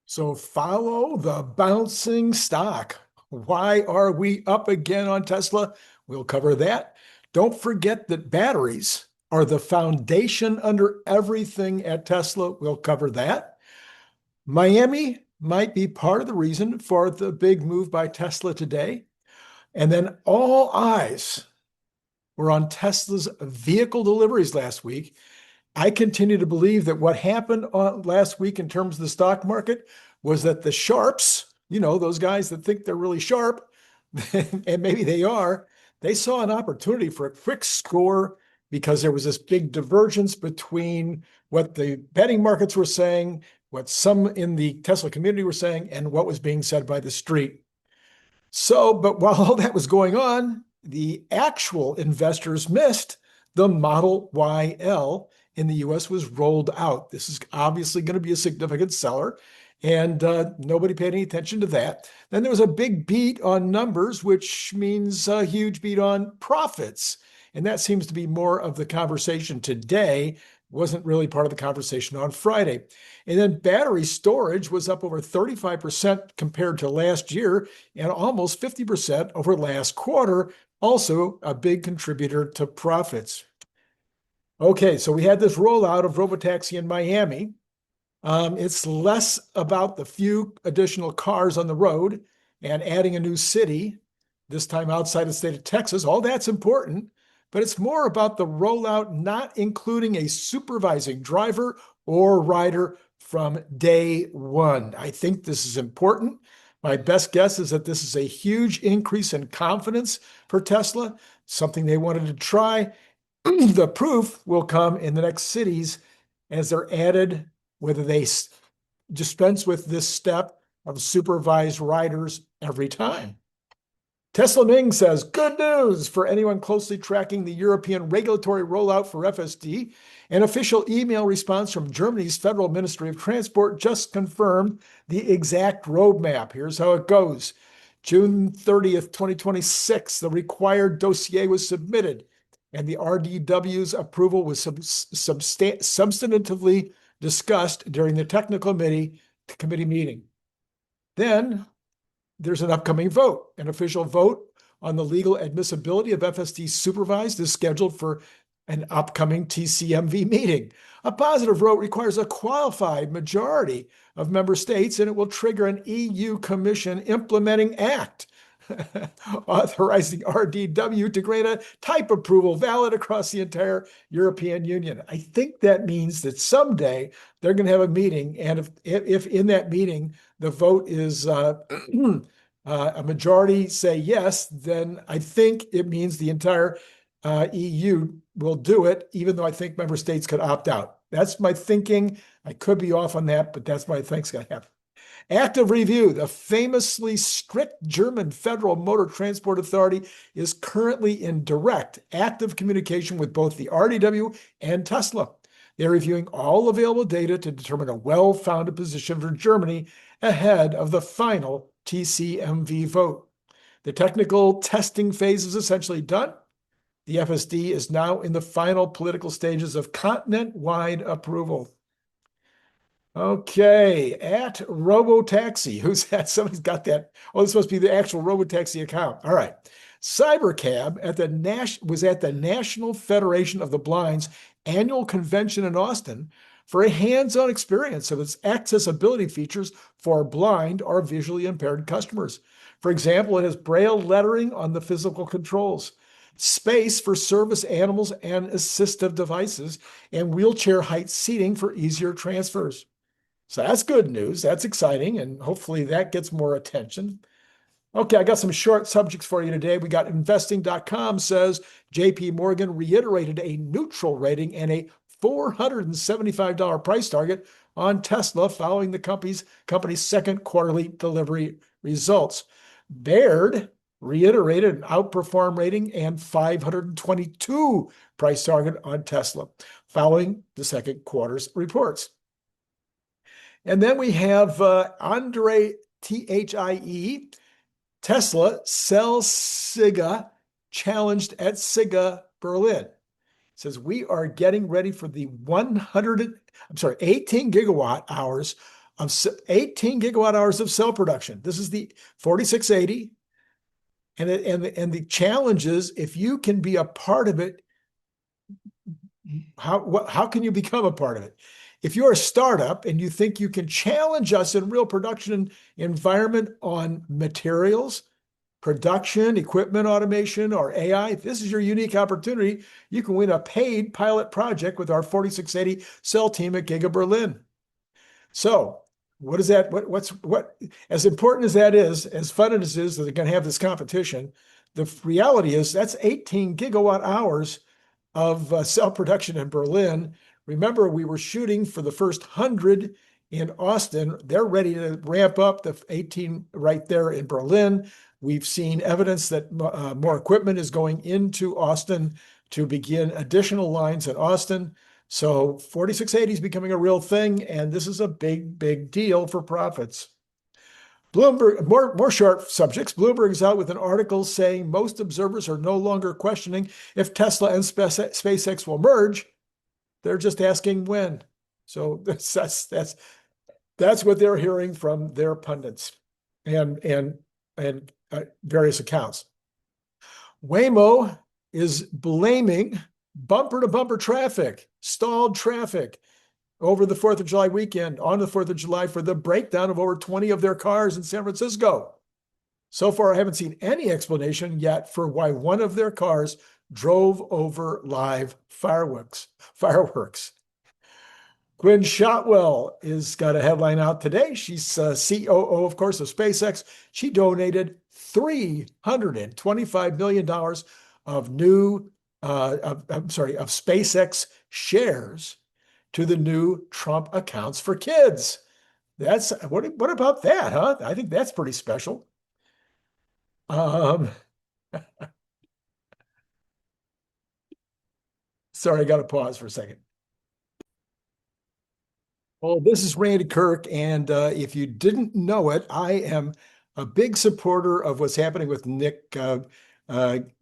So follow the bouncing stock. Why are we up again on Tesla? We'll cover that. Don't forget that batteries are the foundation under everything at Tesla. We'll cover that. Miami might be part of the reason for the big move by Tesla today. And then all eyes were on Tesla's vehicle deliveries last week. I continue to believe that what happened last week in terms of the stock market was that the sharps, those guys that think they're really sharp, and maybe they are, they saw an opportunity for a quick score because there was this big divergence between what the betting markets were saying, what some in the Tesla community were saying, and what was being said by the street. So, but while all that was going on, the actual investors missed the Model YL in the US was rolled out. This is obviously going to be a significant seller, and nobody paid any attention to that. Then there was a big beat on numbers, which means a huge beat on profits. And that seems to be more of the conversation today. Wasn't really part of the conversation on Friday. And then battery storage was up over 35% compared to last year and almost 50% over last quarter. Also a big contributor to profits. Okay, so we had this rollout of Robotaxi in Miami. It's less about the few additional cars on the road and adding a new city, this time outside the state of Texas. All that's important, but it's more about the rollout not including a supervising driver or rider from day one. I think this is important. My best guess is that this is a huge increase in confidence for Tesla, something they wanted to try. The proof will come in the next cities as they're added, whether they dispense with this step of supervised riders every time. Tesla Ming says, good news for anyone closely tracking the European regulatory rollout for FSD. An official email response from Germany's Federal Ministry of Transport just confirmed the exact roadmap. Here's how it goes. June 30th, 2026, the required dossier was submitted, and the RDW's approval was substantively discussed during the technical committee meeting. Then there's an upcoming vote. An official vote on the legal admissibility of FSD supervised is scheduled for an upcoming TCMV meeting. A positive vote requires a qualified majority of member states, and it will trigger an EU Commission implementing act authorizing RDW to grant a type approval valid across the entire European Union. I think that means that someday they're going to have a meeting, and if in that meeting the vote is a majority say yes, then I think it means the entire EU will do it, even though I think member states could opt out. That's my thinking. I could be off on that, but that's what I think's going to happen. Active review. The famously strict German Federal Motor Transport Authority is currently in direct, active communication with both the RDW and Tesla. They're reviewing all available data to determine a well-founded position for Germany ahead of the final TCMV vote. The technical testing phase is essentially done. The FSD is now in the final political stages of continent-wide approval. Okay, at Robotaxi, who's that? Somebody's got that. Oh, this must be the actual Robotaxi account. All right. Cybercab was at the National Federation of the Blind's annual convention in Austin for a hands-on experience of its accessibility features for blind or visually impaired customers. For example, it has braille lettering on the physical controls, space for service animals and assistive devices, and wheelchair height seating for easier transfers. So that's good news. That's exciting, and hopefully that gets more attention. Okay, I got some short subjects for you today. We got investing.com says JP Morgan reiterated a neutral rating and a $475 price target on Tesla following the company's second quarterly delivery results. Baird reiterated an outperform rating and 522 price target on Tesla following the second quarter's reports. And then we have Andre Thie, Tesla sells SIGA challenged at SIGA Berlin. It says we are getting ready for the 18 gigawatt hours of 18 gigawatt hours of cell production. This is the 4680. And the challenge is, if you can be a part of it, how can you become a part of it? If you're a startup and you think you can challenge us in real production environment on materials, production, equipment automation, or AI, this is your unique opportunity. You can win a paid pilot project with our 4680 cell team at Giga Berlin. So what is that? What, as important as that is, as fun as it is that they're going to have this competition, the reality is that's 18 gigawatt hours of cell production in Berlin. Remember, we were shooting for the first 100 in Austin. They're ready to ramp up the 18 right there in Berlin. We've seen evidence that more equipment is going into Austin to begin additional lines in Austin. So 4680 is becoming a real thing, and this is a big, big deal for profits. Bloomberg, more short subjects. Bloomberg is out with an article saying most observers are no longer questioning if Tesla and SpaceX will merge. They're just asking when. So that's what they're hearing from their pundits and various accounts. Waymo is blaming bumper-to-bumper traffic, stalled traffic over the 4th of July weekend, on the 4th of July, for the breakdown of over 20 of their cars in San Francisco. So far, I haven't seen any explanation yet for why one of their cars drove over live fireworks. Gwynne Shotwell has got a headline out today. She's COO, of course, of SpaceX. She donated $325 million of of SpaceX shares to the new Trump accounts for kids. That's what about that, huh? I think that's pretty special. Sorry, I got to pause for a second. Well, this is Randy Kirk, and if you didn't know it, I am a big supporter of what's happening with Nick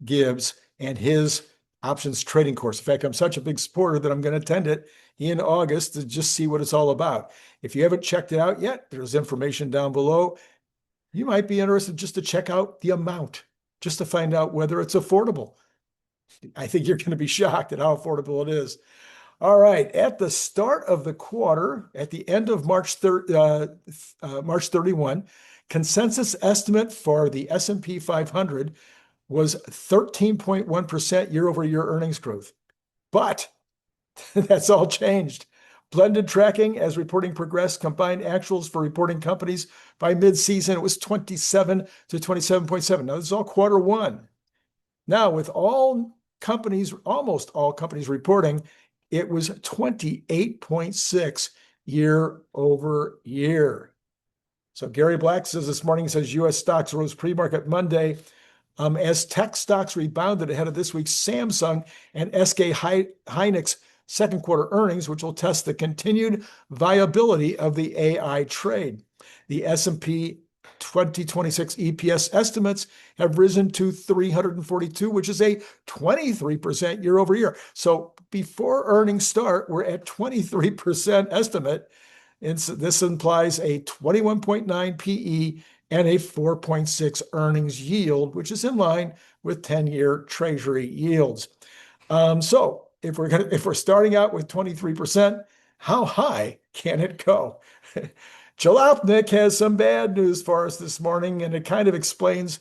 Gibbs and his options trading course. In fact, I'm such a big supporter that I'm going to attend it in August to just see what it's all about. If you haven't checked it out yet, there's information down below. You might be interested just to check out the amount, just to find out whether it's affordable. I think you're going to be shocked at how affordable it is. All right, at the start of the quarter, at the end of March 31, consensus estimate for the S&P 500 was 13.1% year-over-year earnings growth. But that's all changed. Blended tracking as reporting progressed, combined actuals for reporting companies by mid-season, it was 27 to 27.7. Now, this is all quarter one. Now, with almost all companies reporting, it was 28.6 year over year. So Gary Black says this morning, he says U.S. stocks rose pre-market Monday as tech stocks rebounded ahead of this week's Samsung and SK Hynix second quarter earnings, which will test the continued viability of the AI trade. The S&P 2026 EPS estimates have risen to 342, which is a 23% year over year. So before earnings start, we're at 23% estimate. And so this implies a 21.9 PE and a 4.6 earnings yield, which is in line with 10-year Treasury yields. So if we're starting out with 23%, how high can it go? Jalopnik has some bad news for us this morning, and it kind of explains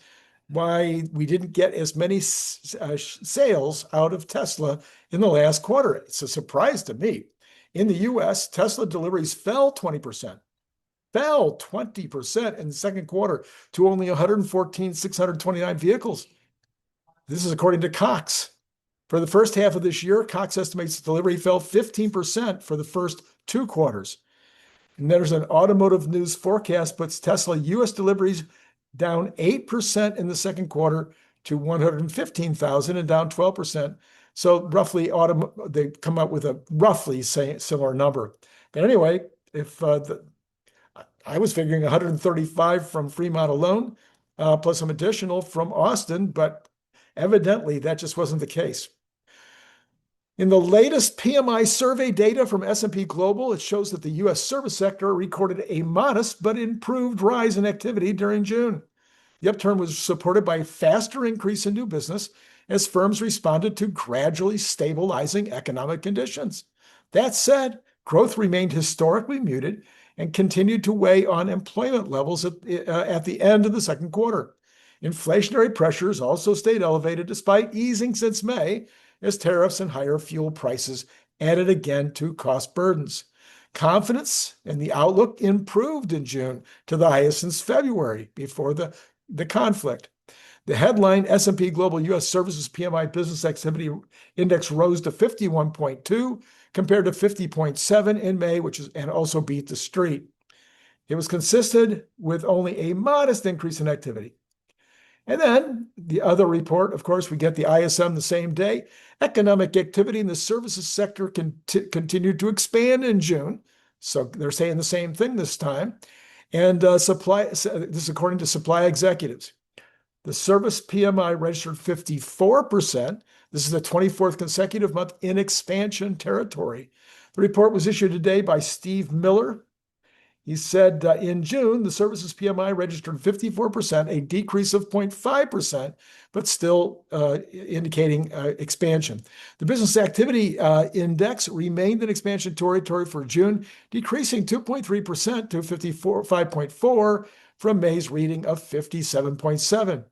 why we didn't get as many sales out of Tesla in the last quarter. It's a surprise to me. In the US, Tesla deliveries fell 20% in the second quarter to only 114,629 vehicles. This is according to Cox. For the first half of this year, Cox estimates delivery fell 15% for the first 2 quarters. And there's an automotive news forecast puts Tesla U.S. deliveries down 8% in the second quarter to 115,000 and down 12%. So roughly, they come up with a roughly similar number. But anyway, if I was figuring 135 from Fremont alone, plus some additional from Austin, but evidently that just wasn't the case. In the latest PMI survey data from S&P Global, it shows that the U.S. service sector recorded a modest but improved rise in activity during June. The upturn was supported by a faster increase in new business as firms responded to gradually stabilizing economic conditions. That said, growth remained historically muted and continued to weigh on employment levels at the end of the second quarter. Inflationary pressures also stayed elevated despite easing since May, as tariffs and higher fuel prices added again to cost burdens. Confidence in the outlook improved in June to the highest since February before the conflict. The headline S&P Global U.S. Services PMI Business Activity Index rose to 51.2 compared to 50.7 in May, and also beat the street. It was consistent with only a modest increase in activity. And then the other report, of course, we get the ISM the same day. Economic activity in the services sector continued to expand in June. So they're saying the same thing this time. And this is according to supply executives. The service PMI registered 54%. This is the 24th consecutive month in expansion territory. The report was issued today by Steve Miller. He said in June, the services PMI registered 54%, a decrease of 0.5%, but still indicating expansion. The business activity index remained in expansion territory for June, decreasing 2.3% to 55.4 from May's reading of 57.7.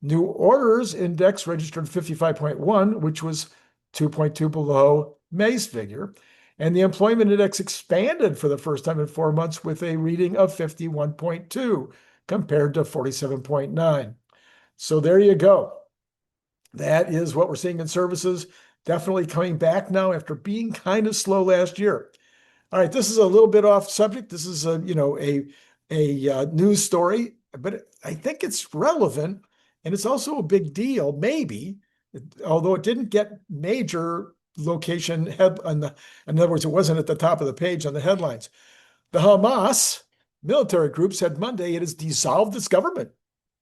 New orders index registered 55.1, which was 2.2 below May's figure. And the employment index expanded for the first time in 4 months with a reading of 51.2 compared to 47.9. So there you go. That is what we're seeing in services. Definitely coming back now after being kind of slow last year. All right, this is a little bit off subject. This is a news story, but I think it's relevant, and it's also a big deal, maybe, although it didn't get major location in other words, it wasn't at the top of the page on the headlines. The Hamas military group said Monday it has dissolved its government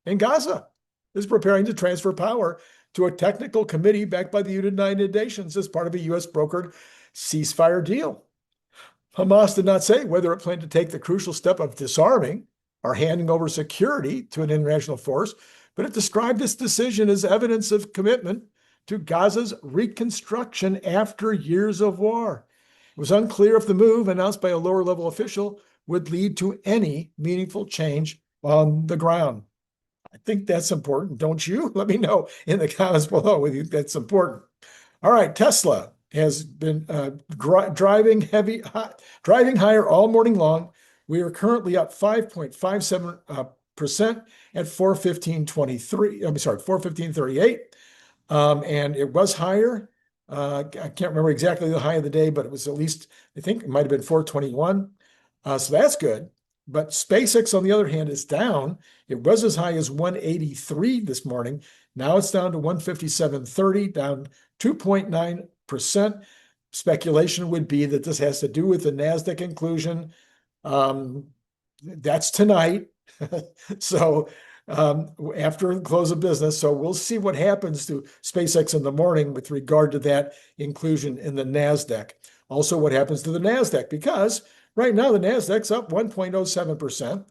in Gaza, is preparing to transfer power to a technical committee backed by the United Nations as part of a U.S. brokered ceasefire deal. Hamas did not say whether it planned to take the crucial step of disarming or handing over security to an international force, but it described this decision as evidence of commitment to Gaza's reconstruction after years of war. It was unclear if the move, announced by a lower-level official, would lead to any meaningful change on the ground. I think that's important, don't you? Let me know in the comments below whether you think that's important. All right, Tesla has been driving higher all morning long. We are currently up 5.57% at 415.38. And it was higher. I can't remember exactly the high of the day, but it was at least, I think it might have been 421. So that's good. But SpaceX, on the other hand, is down. It was as high as 183 this morning. Now it's down to 157.30, down 2.9%. Speculation would be that this has to do with the Nasdaq inclusion. That's tonight. So after the close of business. So we'll see what happens to SpaceX in the morning with regard to that inclusion in the NASDAQ. Also, what happens to the NASDAQ, because right now the NASDAQ's up 1.07%,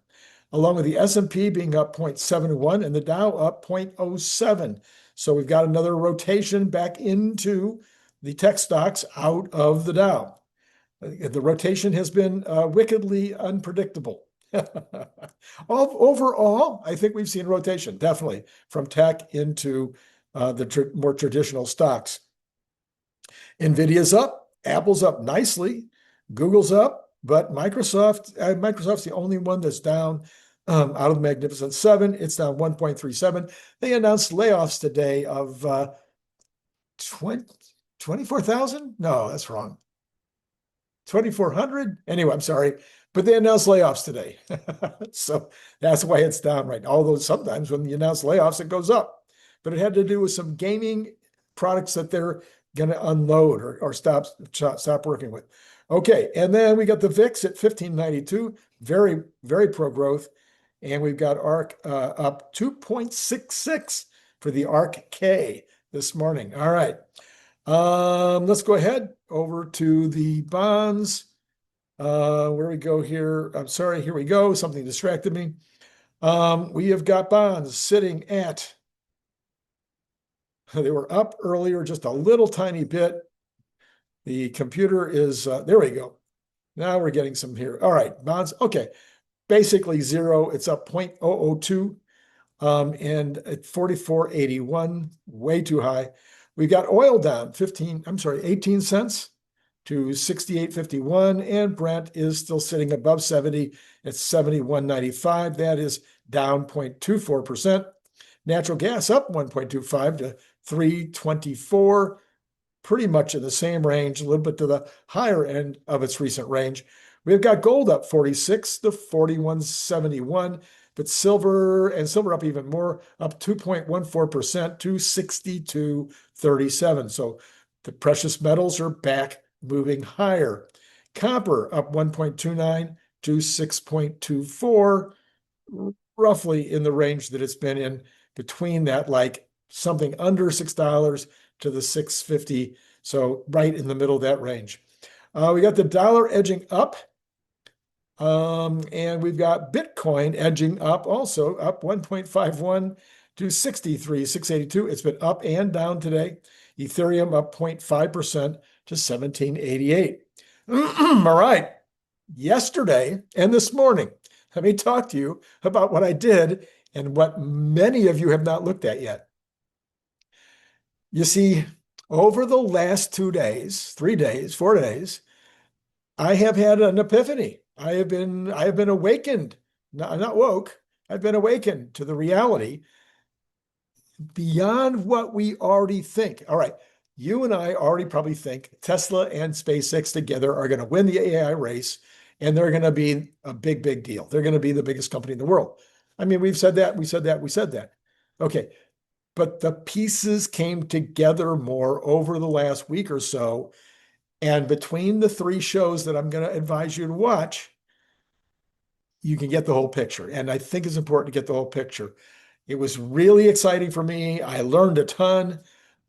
along with the S&P being up 0.71 and the Dow up 0.07. So we've got another rotation back into the tech stocks out of the Dow. The rotation has been wickedly unpredictable. Overall, I think we've seen rotation, definitely, from tech into the more traditional stocks. NVIDIA's up, Apple's up nicely, Google's up, but Microsoft's the only one that's down out of the Magnificent Seven. It's down 1.37. They announced layoffs today of 24,000? No, that's wrong. 2,400? Anyway, I'm sorry. But they announced layoffs today. So that's why it's down right now. Although sometimes when you announce layoffs, it goes up. But it had to do with some gaming products that they're going to unload or stop working with. Okay, and then we got the VIX at 1592, very, very pro-growth. And we've got ARK up 2.66 for the ARK K this morning. All right. Let's go ahead over to the bonds. Where we go here? I'm sorry, here we go. Something distracted me. We have got bonds sitting at, they were up earlier just a little tiny bit. The computer is, there we go. Now we're getting some here. All right, bonds. Okay, basically zero. It's up 0.002 and at 44.81, way too high. We've got oil down 18 cents to 68.51, and Brent is still sitting above 70 at 71.95. That is down 0.24%. Natural gas up 1.25 to 324, pretty much in the same range, a little bit to the higher end of its recent range. We've got gold up 46 to 41.71, but silver up even more, up 2.14% to 62.37. So the precious metals are back moving higher. Copper up 1.29 to 6.24, roughly in the range that it's been in, between that, like something under $6 to the 6.50. So right in the middle of that range. We got the dollar edging up. And we've got Bitcoin edging up, also up 1.51 to 63,682. It's been up and down today. Ethereum up 0.5% to 1788. All right. Yesterday and this morning, let me talk to you about what I did and what many of you have not looked at yet. You see, over the last 2 days, 3 days, 4 days, I have had an epiphany. I have been awakened. Not woke. I've been awakened to the reality beyond what we already think. All right. You and I already probably think Tesla and SpaceX together are going to win the AI race, and they're going to be a big, big deal. They're going to be the biggest company in the world. I mean, we've said that, we said that, we said that. Okay. But the pieces came together more over the last week or so. And between the 3 shows that I'm going to advise you to watch, you can get the whole picture. And I think it's important to get the whole picture. It was really exciting for me. I learned a ton.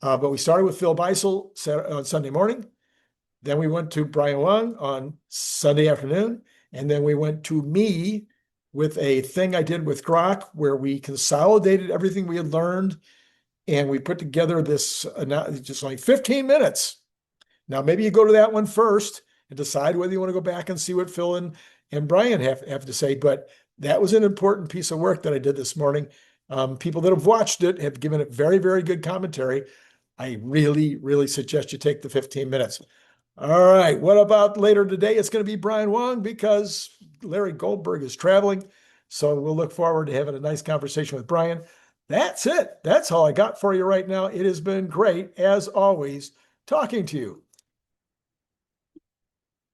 But we started with Phil Beisel on Sunday morning. Then we went to Brian Wang on Sunday afternoon. And then we went to me with a thing I did with Grok where we consolidated everything we had learned. And we put together this, just like 15 minutes. Now, maybe you go to that one first and decide whether you want to go back and see what Phil and Brian have to say. But that was an important piece of work that I did this morning. People that have watched it have given it very, very good commentary. I really, really suggest you take the 15 minutes. All right. What about later today? It's going to be Brian Wang because Larry Goldberg is traveling. So we'll look forward to having a nice conversation with Brian. That's it. That's all I got for you right now. It has been great, as always, talking to you.